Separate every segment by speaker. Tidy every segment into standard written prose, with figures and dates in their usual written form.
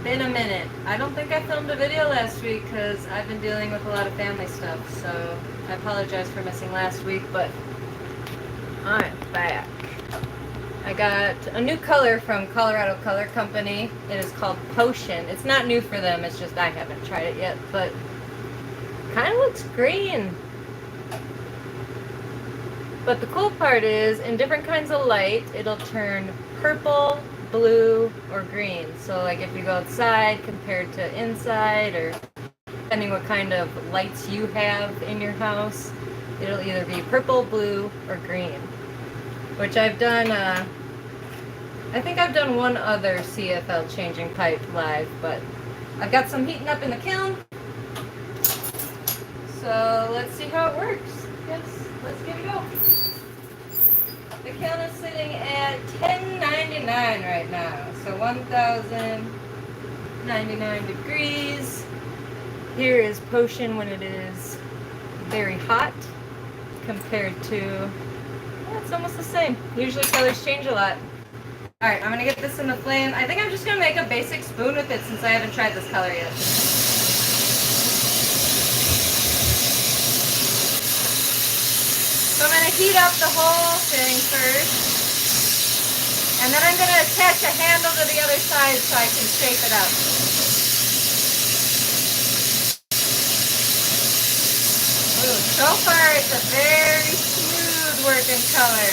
Speaker 1: been a minute. I don't think I filmed a video last week because I've been dealing with a lot of family stuff, so I apologize for missing last week, but I'm back. I got a new color from Colorado Color Company. It is called Potion. It's not new for them, it's just I haven't tried it yet, but kind of looks green. But the cool part is, in different kinds of light, it'll turn purple, blue, or green. So like if you go outside compared to inside, or depending what kind of lights you have in your house, it'll either be purple, blue, or green. Which I've done, I think I've done one other CFL changing pipe live, but I've got some heating up in the kiln. So let's see how it works. Yes, let's give it a go. The kiln is sitting at 1099 right now, so 1099 degrees. Here is Potion when it is very hot compared to, yeah, it's almost the same. Usually colors change a lot. Alright, I'm going to get this in the flame. I think I'm just going to make a basic spoon with it since I haven't tried this color yet. So I'm going to heat up the whole thing first, and then I'm going to attach a handle to the other side so I can shape it up. Ooh, so far it's a very smooth working color.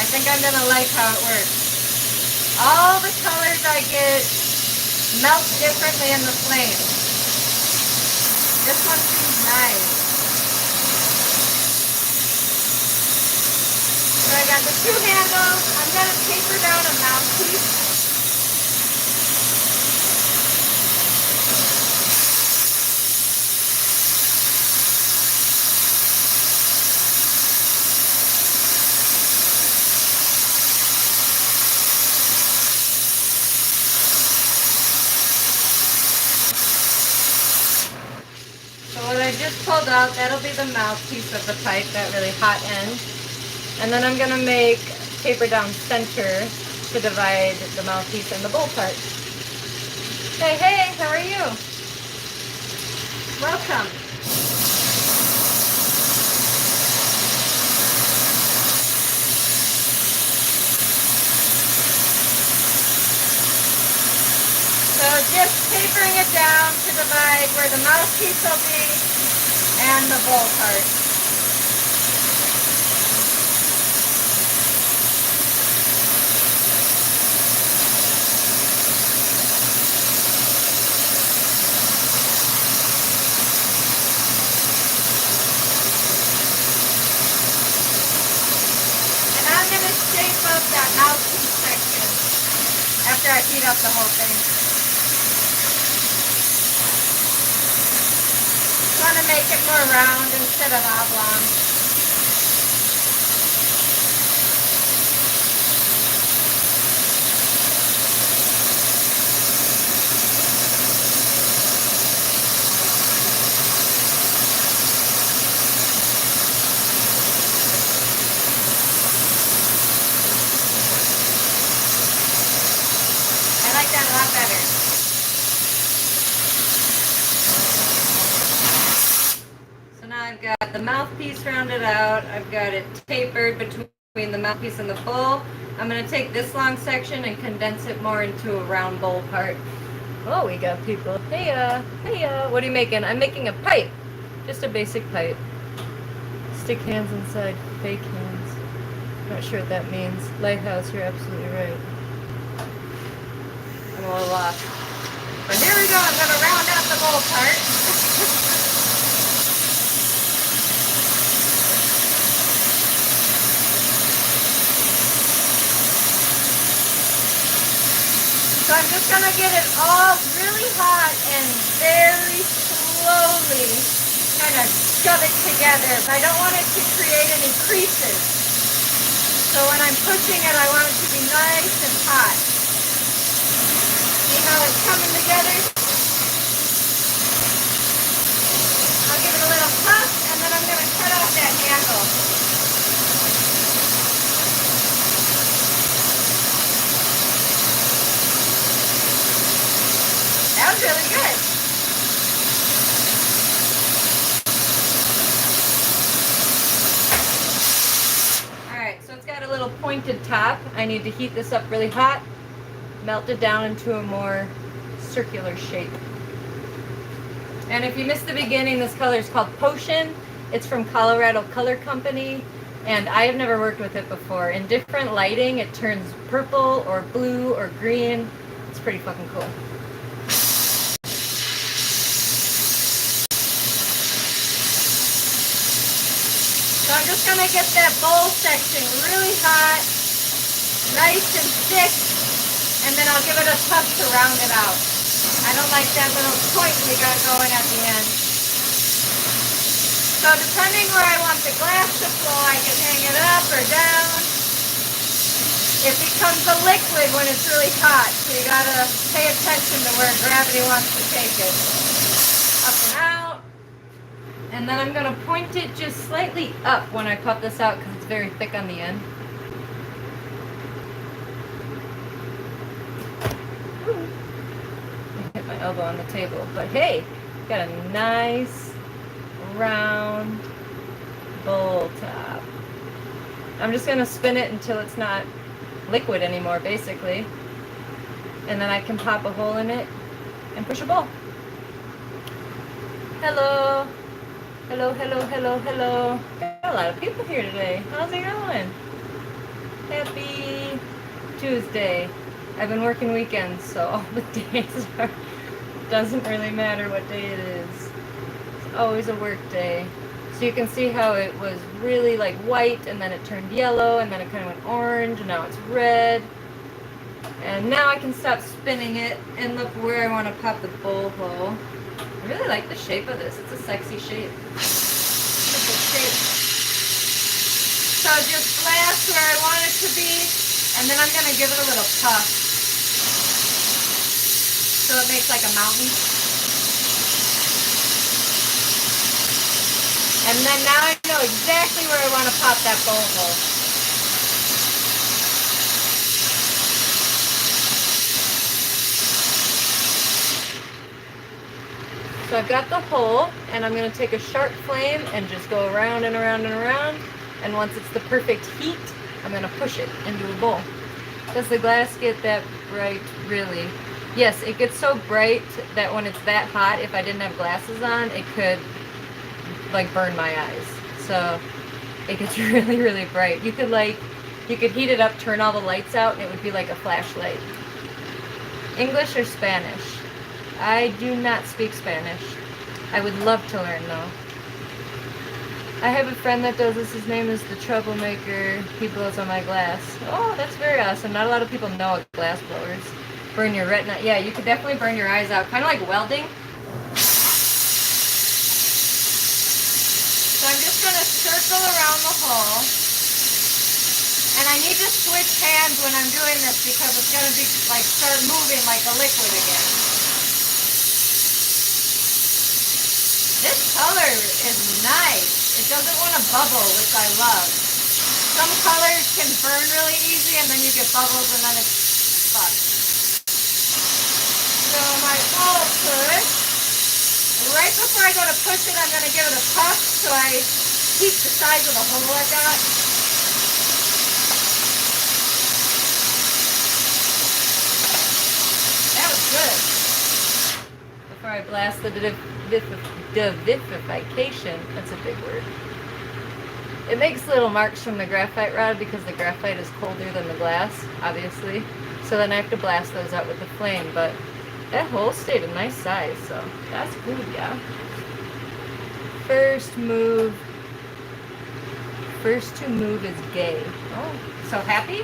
Speaker 1: I think I'm going to like how it works. All the colors I get melt differently in the flame. This one seems nice. So I got the two handles. I'm going to taper down a mouthpiece. So what I just pulled out, that'll be the mouthpiece of the pipe, that really hot end. And then I'm going to make taper down center to divide the mouthpiece and the bowl part. Hey, hey, how are you? Welcome. So just tapering it down to divide where the mouthpiece will be and the bowl part. Shape up that mouthpiece section after I heat up the whole thing. I want to make it more round instead of oblong. I like that a lot better. So now I've got the mouthpiece rounded out. I've got it tapered between the mouthpiece and the bowl. I'm going to take this long section and condense it more into a round bowl part. Oh, we got people. Hey, what are you making? I'm making a pipe. Just a basic pipe. Stick hands inside fake hands. Not sure what that means. Lighthouse, you're absolutely right. I'm a little lost. But here we go, I'm going to round out the bowl part. So I'm just going to get it all really hot and very slowly kind of shove it together. I don't want it to create any creases. So when I'm pushing it, I want it to be nice and hot. See how it's coming together? I'll give it a little puff, and then I'm going to cut off that handle. pointed top, I need to heat this up really hot, melt it down into a more circular shape. And if you missed the beginning, this color is called Potion. It's from Colorado Color Company, and I have never worked with it before. In different lighting, it turns purple or blue or green. It's pretty fucking cool. So I'm just gonna get that bowl section really hot, nice and thick, and then I'll give it a touch to round it out. I don't like that little point we got going at the end. So depending where I want the glass to flow, I can hang it up or down. It becomes a liquid when it's really hot, so you gotta pay attention to where gravity wants to take it. Up and out. And then I'm gonna point it just slightly up when I puff this out because it's very thick on the end. Hit my elbow on the table, but hey, got a nice round bowl top. I'm just gonna spin it until it's not liquid anymore, basically, and then I can pop a hole in it and push a bowl. Hello, hello, hello, hello, hello. Got a lot of people here today. How's it going? Happy Tuesday. I've been working weekends, so all the days are, doesn't really matter what day it is. It's always a work day. So you can see how it was really like white, and then it turned yellow, and then it kind of went orange, and now it's red. And now I can stop spinning it and look where I want to pop the bowl hole. I really like the shape of this. It's a sexy shape. Simple shape. So just blast where I want it to be, and then I'm going to give it a little puff. So it makes like a mountain. And then now I know exactly where I want to pop that bowl hole. So I've got the hole, and I'm going to take a sharp flame and just go around and around and around. And once it's the perfect heat, I'm going to push it into a bowl. Does the glass get that bright, really? Yes, it gets so bright that when it's that hot, if I didn't have glasses on, it could like burn my eyes. So it gets really, really bright. You could heat it up, turn all the lights out, and it would be like a flashlight. English or Spanish? I do not speak Spanish. I would love to learn though. I have a friend that does this. His name is the Troublemaker. He blows on my glass. Oh, that's very awesome. Not a lot of people know what glass blowers. Burn your retina. Yeah, you could definitely burn your eyes out. Kind of like welding. So I'm just going to circle around the hole. And I need to switch hands when I'm doing this because it's going to be like start moving like a liquid again. This color is nice. It doesn't want to bubble, which I love. Some colors can burn really easy and then you get bubbles and then it's fucked. So my bowl push, right before I go to push it, I'm going to give it a puff so I keep the size of the hole I got. That was good. Before I blast the vivification, that's a big word. It makes little marks from the graphite rod because the graphite is colder than the glass, obviously. So then I have to blast those out with the flame, but that hole stayed a nice size, so that's good, yeah. First to move is gay. Oh, so happy?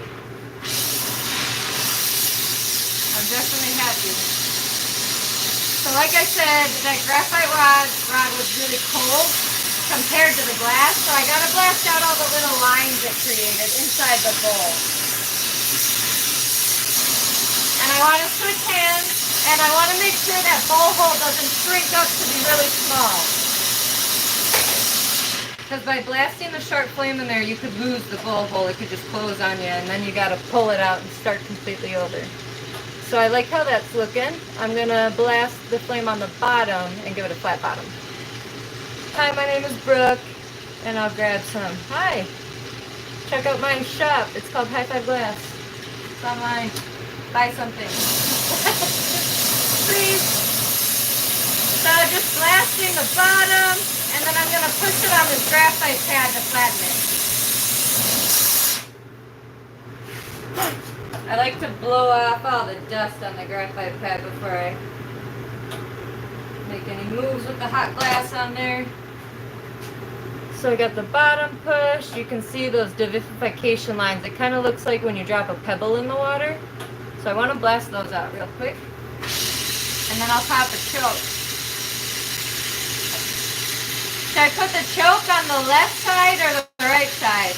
Speaker 1: I'm definitely happy. So like I said, that graphite rod was really cold compared to the glass, so I gotta blast out all the little lines it created inside the bowl. And I want to switch hands, and I want to make sure that bowl hole doesn't shrink up to be really small. Because by blasting the sharp flame in there, you could lose the bowl hole. It could just close on you, and then you gotta pull it out and start completely over. So I like how that's looking. I'm going to blast the flame on the bottom and give it a flat bottom. Hi, my name is Brooke, and I'll grab some. Hi. Check out my shop. It's called High Five Glass. It's online. Buy something. Please. So just blasting the bottom, and then I'm going to push it on this graphite pad to flatten it. I like to blow off all the dust on the graphite pad before I make any moves with the hot glass on there. So I got the bottom push. You can see those divivification lines. It kind of looks like when you drop a pebble in the water. So I want to blast those out real quick. And then I'll pop a choke. Should I put the choke on the left side or the right side?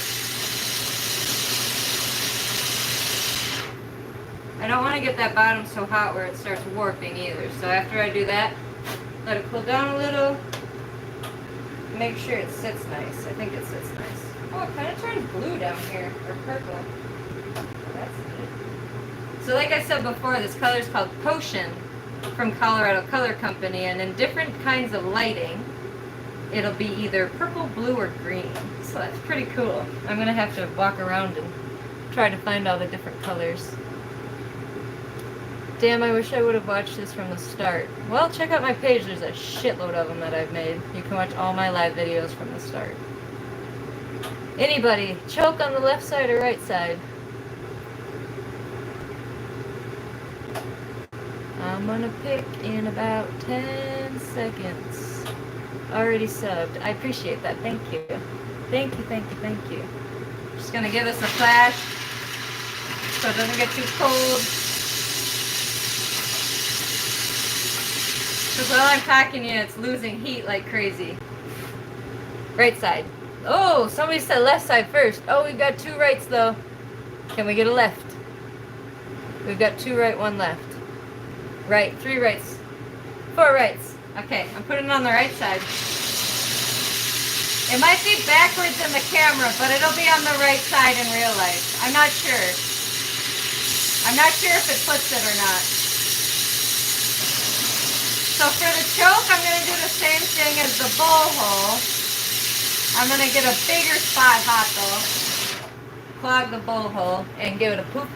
Speaker 1: I don't want to get that bottom so hot where it starts warping either. So after I do that, let it cool down a little. Make sure it sits nice. I think it sits nice. Oh, it kind of turns blue down here, or purple. Oh, that's neat. So like I said before, this color is called Potion from Colorado Color Company, and in different kinds of lighting, it'll be either purple, blue, or green. So that's pretty cool. I'm going to have to walk around and try to find all the different colors. Damn, I wish I would have watched this from the start. Well, check out my page. There's a shitload of them that I've made. You can watch all my live videos from the start. Anybody, choke on the left side or right side? I'm gonna pick in about 10 seconds. Already subbed. I appreciate that. Thank you. Thank you, thank you, thank you. Just gonna give this a flash so it doesn't get too cold. Because while I'm talking to you, it's losing heat like crazy. Right side. Oh, somebody said left side first. Oh, we've got 2 rights though. Can we get a left? We've got 2 right, 1 left. Right, 3 rights. 4 rights. Okay, I'm putting it on the right side. It might be backwards in the camera, but it'll be on the right side in real life. I'm not sure. I'm not sure if it flips it or not. So for the choke, I'm going to do the same thing as the bowl hole. I'm going to get a bigger spot hot though. Clog the bowl hole and give it a poop.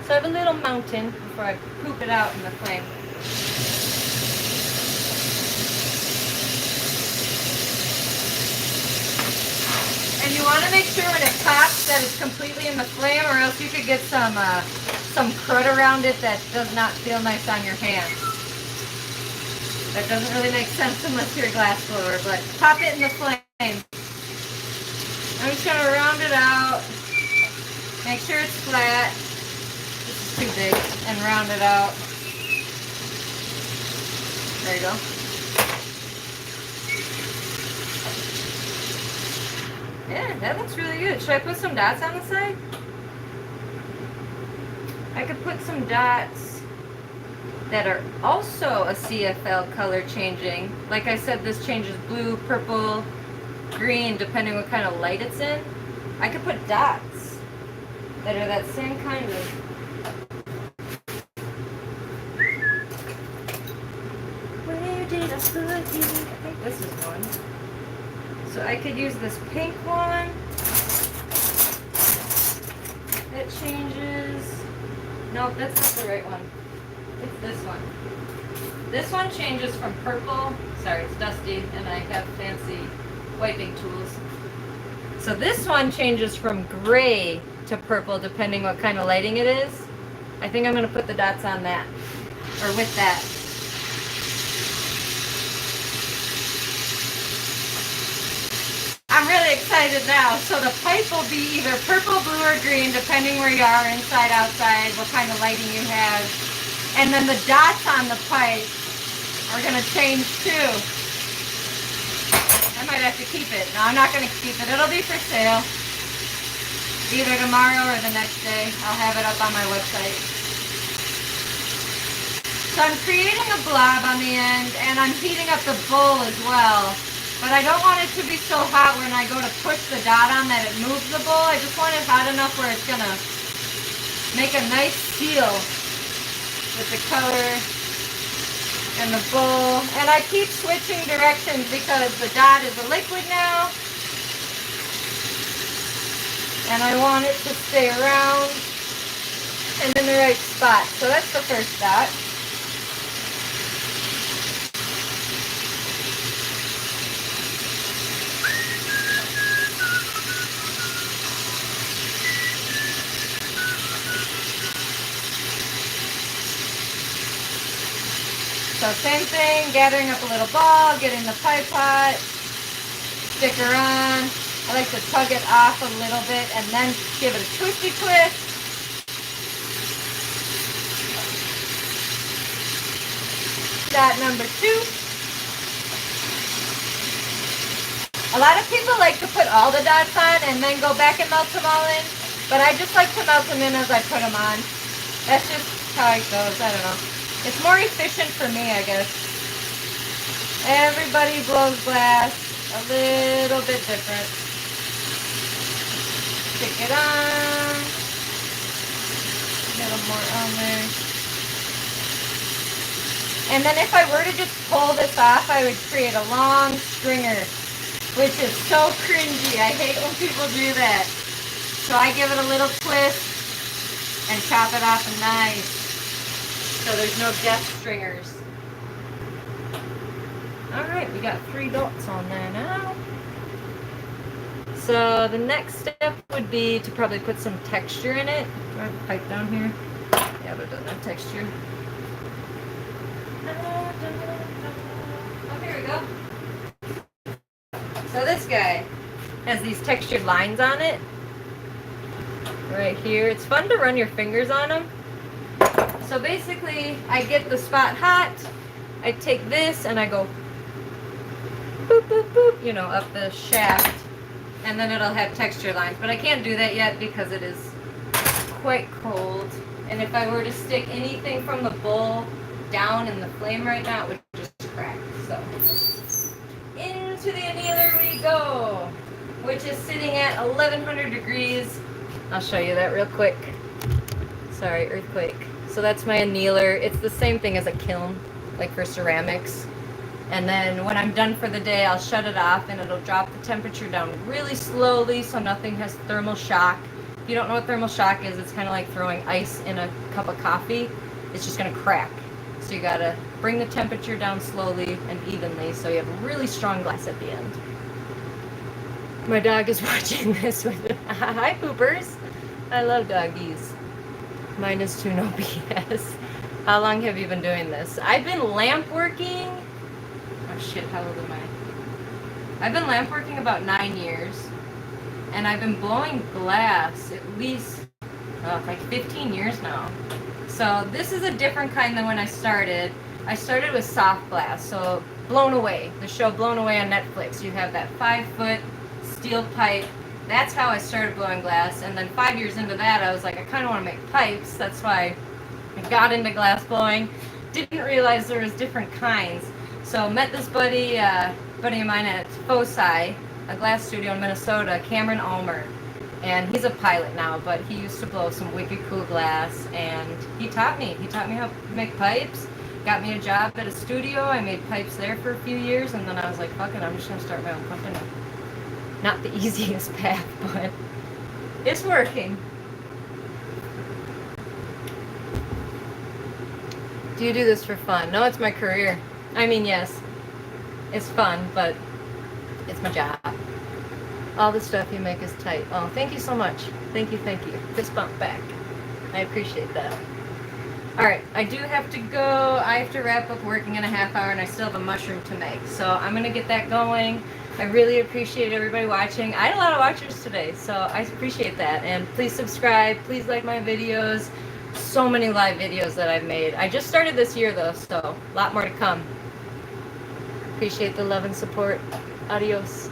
Speaker 1: So I have a little mountain before I poop it out in the flame. And you want to make sure when it pops that it's completely in the flame, or else you could get some crud around it that does not feel nice on your hands. That doesn't really make sense unless you're a glass blower, but pop it in the flame. I'm just going to round it out, make sure it's flat. This is too big, and round it out. There you go. Yeah, that looks really good. Should I put some dots on the side? I could put some dots that are also a CFL color changing. Like I said, this changes blue, purple, green, depending what kind of light it's in. I could put dots that are that same kind of. Where did I put you? I think this is one. So I could use this pink one. That changes. Nope, that's not the right one. It's this one. This one changes from purple. Sorry, it's dusty, and I have fancy wiping tools. So this one changes from gray to purple, depending what kind of lighting it is. I think I'm going to put the dots on that, or with that. I'm really excited now. So the pipe will be either purple, blue, or green, depending where you are, inside, outside, what kind of lighting you have. And then the dots on the pipe are going to change too. I might have to keep it. No, I'm not going to keep it. It'll be for sale. Either tomorrow or the next day. I'll have it up on my website. So I'm creating a blob on the end, and I'm heating up the bowl as well. But I don't want it to be so hot when I go to push the dot on that it moves the bowl. I just want it hot enough where it's going to make a nice seal with the color and the bowl. And I keep switching directions because the dot is a liquid now. and I want it to stay around and in the right spot. So that's the first dot. So same thing, gathering up a little ball, getting the pipe pot, sticker on. I like to tug it off a little bit and then give it a twisty twist. Dot number 2. A lot of people like to put all the dots on and then go back and melt them all in, but I just like to melt them in as I put them on. That's just how it goes, I don't know. It's more efficient for me, I guess. Everybody blows glass a little bit different. Stick it on. A little more on there. And then if I were to just pull this off, I would create a long stringer, which is so cringy. I hate when people do that. So I give it a little twist and chop it off nice. So there's no death stringers. Alright, we got 3 dots on there now. So the next step would be to probably put some texture in it. Do I have a pipe down here? Yeah, but it doesn't have texture. Oh, here we go. So this guy has these textured lines on it. Right here. It's fun to run your fingers on them. So basically, I get the spot hot, I take this and I go boop, boop, boop, you know, up the shaft, and then it'll have texture lines. But I can't do that yet because it is quite cold. And if I were to stick anything from the bowl down in the flame right now, it would just crack. So, into the annealer we go, which is sitting at 1100 degrees. I'll show you that real quick. Sorry, earthquake. So that's my annealer. It's the same thing as a kiln, like for ceramics. And then when I'm done for the day, I'll shut it off and it'll drop the temperature down really slowly so nothing has thermal shock. If you don't know what thermal shock is, it's kind of like throwing ice in a cup of coffee. It's just going to crack. So you got to bring the temperature down slowly and evenly so you have a really strong glass at the end. My dog is watching this with hi poopers. I love doggies. Mine is too no BS. How long have you been doing this? I've been lamp working. Oh shit, how old am I? I've been lamp working about 9 years. And I've been blowing glass at least like 15 years now. So this is a different kind than when I started. I started with soft glass. So Blown Away, the show Blown Away on Netflix. You have that 5-foot steel pipe. That's how I started blowing glass, and then 5 years into that, I was like, I kind of want to make pipes. That's why I got into glass blowing. Didn't realize there was different kinds. So met this buddy of mine at Foci, a glass studio in Minnesota, Cameron Ulmer, and he's a pilot now, but he used to blow some wicked cool glass, and he taught me. He taught me how to make pipes. Got me a job at a studio. I made pipes there for a few years, and then I was like, fuck it, I'm just gonna start my own company. Not the easiest path, but it's working. Do you do this for fun? No, it's my career. I mean, yes, it's fun, but it's my job. All the stuff you make is tight. Oh, thank you so much. Thank you, thank you. Fist bump back. I appreciate that. All right, I do have to go. I have to wrap up working in a half hour, and I still have a mushroom to make. So I'm going to get that going. I really appreciate everybody watching. I had a lot of watchers today, so I appreciate that. And please subscribe. Please like my videos. So many live videos that I've made. I just started this year, though, so a lot more to come. Appreciate the love and support. Adios.